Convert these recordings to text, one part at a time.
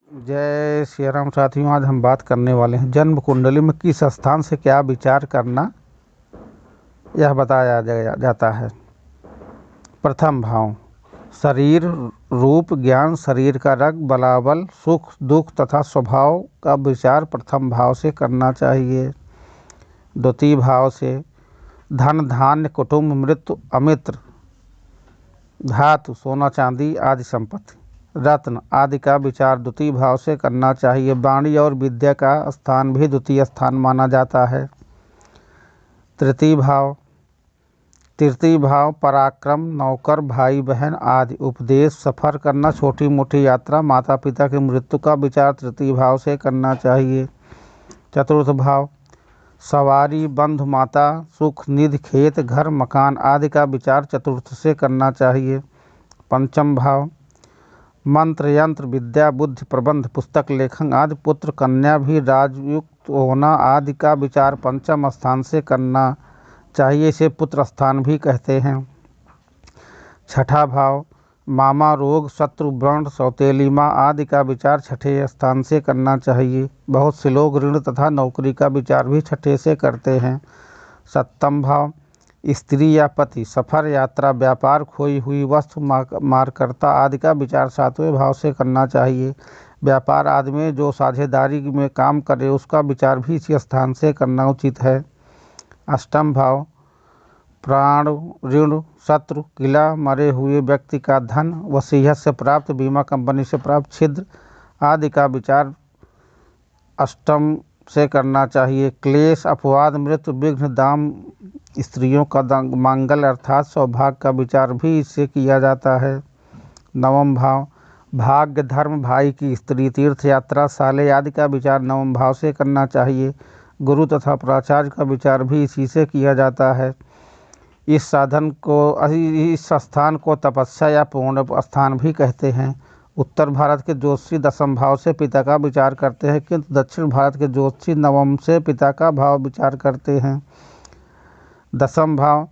जय श्री राम साथियों, आज हम बात करने वाले हैं जन्म कुंडली में किस स्थान से क्या विचार करना यह बताया जाता है। प्रथम भाव शरीर, रूप, ज्ञान, शरीर का रंग, बलाबल, सुख दुख तथा स्वभाव का विचार प्रथम भाव से करना चाहिए। द्वितीय भाव से धन, धान्य, कुटुंब, मृत्यु, अमित्र, धातु, सोना चांदी आदि संपत्ति, रत्न आदि का विचार द्वितीय भाव से करना चाहिए। वाणी और विद्या का स्थान भी द्वितीय स्थान माना जाता है। तृतीय भाव पराक्रम, नौकर, भाई बहन आदि, उपदेश, सफर करना, छोटी मोटी यात्रा, माता पिता की मृत्यु का विचार तृतीय भाव से करना चाहिए। चतुर्थ भाव सवारी, बंधु, माता, सुख, निधि, खेत, घर, मकान आदि का विचार चतुर्थ से करना चाहिए। पंचम भाव मंत्र, यंत्र, विद्या, बुद्धि, प्रबंध, पुस्तक लेखन आदि, पुत्र, कन्या भी राजयुक्त होना आदि का विचार पंचम स्थान से करना चाहिए। इसे पुत्र स्थान भी कहते हैं। छठा भाव मामा, रोग, शत्रु, व्रण, सौतेली माँ आदि का विचार छठे स्थान से करना चाहिए। बहुत से लोग ऋण तथा नौकरी का विचार भी छठे से करते हैं। सप्तम भाव स्त्री या पति, सफर, यात्रा, व्यापार, खोई हुई वस्तु, मारकर्ता आदि का विचार सातवें भाव से करना चाहिए। व्यापार आदि में जो साझेदारी में काम करे उसका विचार भी इसी स्थान से करना उचित है। अष्टम भाव प्राण, ऋण, शत्रु, किला, मरे हुए व्यक्ति का धन, वसीयत से प्राप्त, बीमा कंपनी से प्राप्त छिद्र आदि का विचार अष्टम से करना चाहिए। क्लेश, अपवाद, मृत्यु, विघ्न, दाम, स्त्रियों का मांगल अर्थात सौभाग्य का विचार भी इससे किया जाता है। नवम भाव भाग्य, धर्म, भाई की स्त्री, तीर्थ यात्रा, साले आदि का विचार नवम भाव से करना चाहिए। गुरु तथा प्राचार्य का विचार भी इसी से किया जाता है। इस स्थान को तपस्या या पूर्ण स्थान भी कहते हैं। उत्तर भारत के ज्योतिषी दशम भाव से पिता का विचार करते हैं, किंतु दक्षिण भारत के ज्योतिषी नवम से पिता का भाव विचार करते हैं। दशम भाव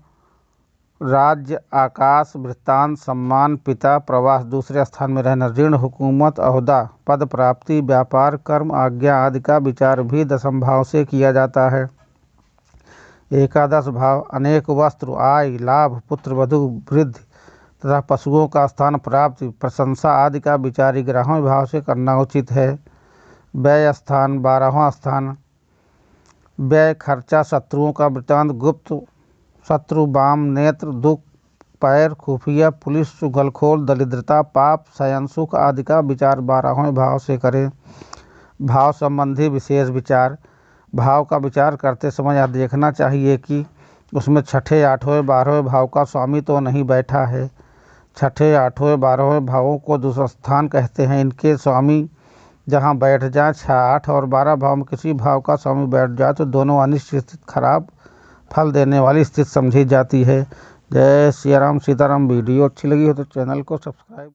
राज्य, आकाश, वृत्तांत, सम्मान, पिता, प्रवास, दूसरे स्थान में रहना, ऋण, हुकूमत, ओहदा, पद प्राप्ति, व्यापार, कर्म, आज्ञा आदि का विचार भी दशम भाव से किया जाता है। एकादश भाव अनेक वस्त्र, आय, लाभ, पुत्र, वधु, वृद्धि तथा पशुओं का स्थान, प्राप्ति, प्रशंसा आदि का विचार 11वें भाव से करना उचित है। व्यय स्थान 12वां स्थान व्यय, खर्चा, शत्रुओं का वृत्तांत, गुप्त शत्रु, वाम, नेत्र, दुख, पैर, खुफिया, पुलिस, चुगलखोर, दरिद्रता, पाप, शयन सुख आदि का विचार 12वें भाव से करें। भाव संबंधी विशेष विचार भाव का विचार करते समय यह देखना चाहिए कि उसमें छठे, 8वें, 12वें भाव का स्वामी तो नहीं बैठा है। छठे, 8वें, 12वें भावों को दूसरा स्थान कहते हैं। इनके स्वामी जहां बैठ जाए, 6, 8 और 12 भाव में किसी भाव का स्वामी बैठ जाए तो दोनों अनिश्चित खराब फल देने वाली स्थिति समझी जाती है। जय श्री राम सीताराम। वीडियो अच्छी लगी हो तो चैनल को सब्सक्राइब